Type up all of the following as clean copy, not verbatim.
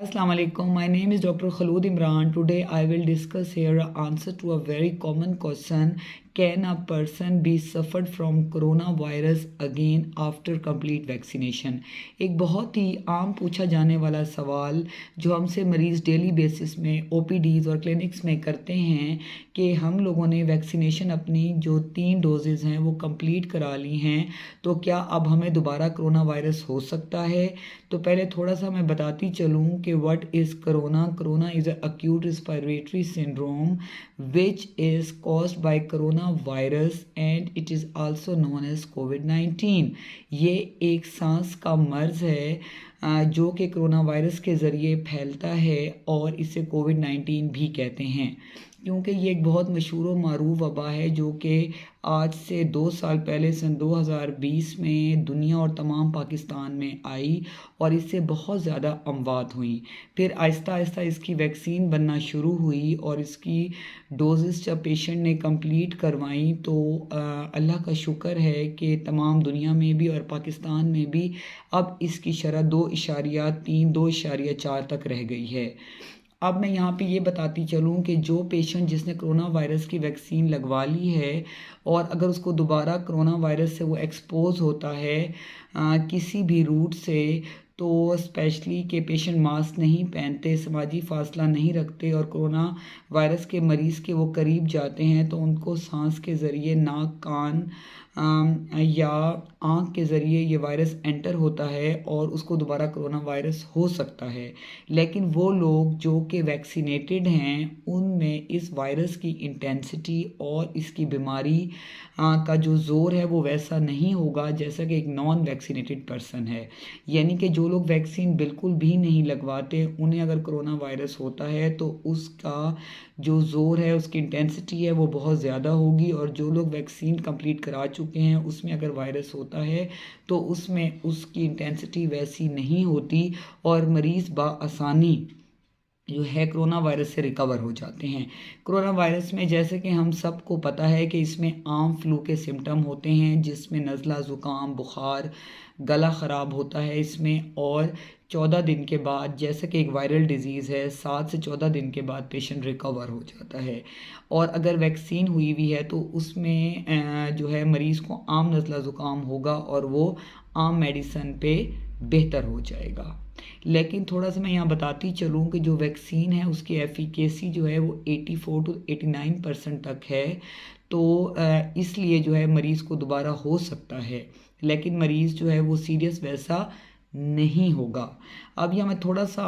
Assalamu alaikum. My name is Dr. Khalood Imran. Today I will discuss here an answer to a very common question. Can a person be suffered from coronavirus again after complete vaccination? एक बहुत ही आम पूछा जाने वाला सवाल जो हमसे मरीज़ डेली बेसिस में OPDs और क्लिनिक्स में करते हैं कि हम लोगों ने वैक्सीनेशन अपनी जो 3 डोजेज़ हैं वो कंप्लीट करा ली हैं, तो क्या अब हमें दोबारा कोरोना वायरस हो सकता है? तो पहले थोड़ा सा मैं बताती चलूँ कि what is corona. Corona is a acute respiratory syndrome which is caused by coronavirus and it is also known as COVID-19. ये एक सांस का मर्ज़ है जो कि कोरोना वायरस के ज़रिए फैलता है और इसे कोविड-19 भी कहते हैं, क्योंकि ये एक बहुत मशहूर व मारूफ वबा है जो कि आज से 2 साल पहले सन 2020 में दुनिया और तमाम पाकिस्तान में आई और इससे बहुत ज़्यादा अमवात हुई। फिर आहिस्ता आहिस्ता इसकी वैक्सीन बनना शुरू हुई और इसकी डोजेस जब पेशेंट ने कंप्लीट करवाई तो अल्लाह का शुक्र है कि तमाम दुनिया में भी और पाकिस्तान में भी अब इसकी शरह 2.3 2.4 तक रह गई है। अब मैं यहाँ पे ये बताती चलूँ कि जो पेशेंट जिसने कोरोना वायरस की वैक्सीन लगवा ली है और अगर उसको दोबारा कोरोना वायरस से वो एक्सपोज होता है किसी भी रूट से, तो स्पेशली के पेशेंट मास्क नहीं पहनते, समाजी फासला नहीं रखते और कोरोना वायरस के मरीज़ के वो करीब जाते हैं तो उनको सांस के ज़रिए नाक कान या आँख के ज़रिए ये वायरस एंटर होता है और उसको दोबारा कोरोना वायरस हो सकता है। लेकिन वो लोग जो कि वैक्सीनेटेड हैं उनमें इस वायरस की इंटेंसिटी और इसकी बीमारी का जो ज़ोर है वो वैसा नहीं होगा जैसा कि एक नॉन वैक्सीनेटेड पर्सन है। यानी कि जो लोग वैक्सीन बिल्कुल भी नहीं लगवाते उन्हें अगर कोरोना वायरस होता है तो उसका जो ज़ोर है उसकी इंटेंसिटी है वो बहुत ज़्यादा होगी, और जो लोग वैक्सीन कंप्लीट करा चुके हैं उसमें अगर वायरस होता है तो उसमें उसकी इंटेंसिटी वैसी नहीं होती और मरीज़ बआसानी जो है कोरोना वायरस से रिकवर हो जाते हैं। कोरोना वायरस में जैसे कि हम सबको पता है कि इसमें आम फ्लू के सिम्टम होते हैं जिसमें नज़ला, ज़ुकाम, बुखार, गला ख़राब होता है इसमें, और 14 दिन के बाद, जैसे कि एक वायरल डिज़ीज़ है, 7 से 14 दिन के बाद पेशेंट रिकवर हो जाता है। और अगर वैक्सीन हुई हुई है तो उसमें जो है मरीज़ को आम नज़ला ज़ुकाम होगा और वो आम मेडिसन पे बेहतर हो जाएगा। लेकिन थोड़ा सा मैं यहाँ बताती चलूँ कि जो वैक्सीन है उसकी एफिकेसी जो है वो 84 to 89% तक है, तो इसलिए जो है मरीज़ को दोबारा हो सकता है, लेकिन मरीज़ जो है वो सीरियस वैसा नहीं होगा। अब यहाँ मैं थोड़ा सा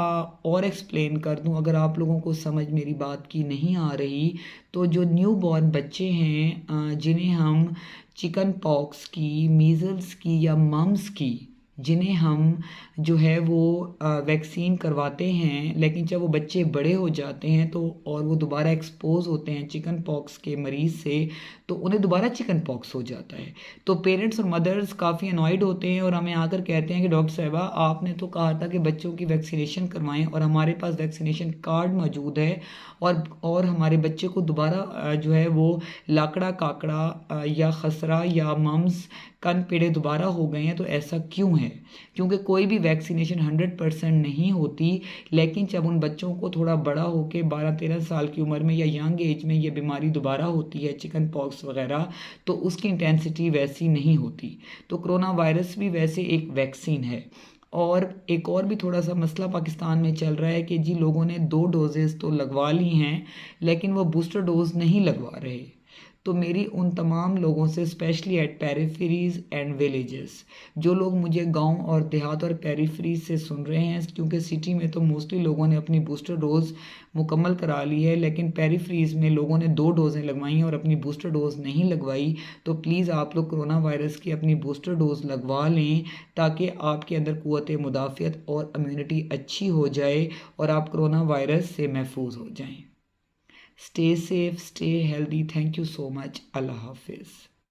और एक्सप्लेन कर दूँ अगर आप लोगों को समझ मेरी बात की नहीं आ रही, तो जो न्यू बॉर्न बच्चे हैं जिन्हें हम चिकन पॉक्स की, मीज़ल्स की या मम्स की, जिन्हें हम जो है वो वैक्सीन करवाते हैं, लेकिन जब वो बच्चे बड़े हो जाते हैं तो और वो दोबारा एक्सपोज होते हैं चिकन पॉक्स के मरीज़ से, तो उन्हें दोबारा चिकन पॉक्स हो जाता है। तो पेरेंट्स और मदर्स काफ़ी अनॉयड होते हैं और हमें आकर कहते हैं कि डॉक्टर साहिबा आपने तो कहा था कि बच्चों की वैक्सीनेशन करवाएं और हमारे पास वैक्सीनेशन कार्ड मौजूद है और हमारे बच्चे को दोबारा जो है वो लाकड़ा काकड़ा या खसरा या मम्स कन पेड़े दोबारा हो गए हैं, तो ऐसा क्यों है? क्योंकि कोई भी वैक्सीनेशन 100% नहीं होती, लेकिन जब उन बच्चों को थोड़ा बड़ा होकर 12-13 साल की उम्र में या यंग एज में ये बीमारी दोबारा होती है चिकन पॉक्स वगैरह, तो उसकी इंटेंसिटी वैसी नहीं होती। तो कोरोना वायरस भी वैसे एक वैक्सीन है। और एक और भी थोड़ा सा मसला पाकिस्तान में चल रहा है कि जी लोगों ने 2 डोजेज़ तो लगवा ली हैं लेकिन वो बूस्टर डोज नहीं लगवा रहे। तो मेरी उन तमाम लोगों से, specially eight peripheries and villages, जो लोग मुझे गांव और देहात और पेरिफेरीज से सुन रहे हैं, क्योंकि सिटी में तो मोस्टली लोगों ने अपनी बूस्टर डोज मुकम्मल करा ली है, लेकिन पेरिफेरीज में लोगों ने 2 डोजें लगवाई हैं और अपनी बूस्टर डोज नहीं लगवाई, तो प्लीज़ आप लोग कोरोना वायरस की अपनी बूस्टर डोज लगवा लें ताकि आपके अंदर क़ुव्वत मुदाफ़ियत और इम्यूनिटी अच्छी हो जाए और आप कोरोना वायरस से महफूज हो जाएँ। Stay safe, stay healthy. Thank you so much. Allah Hafiz.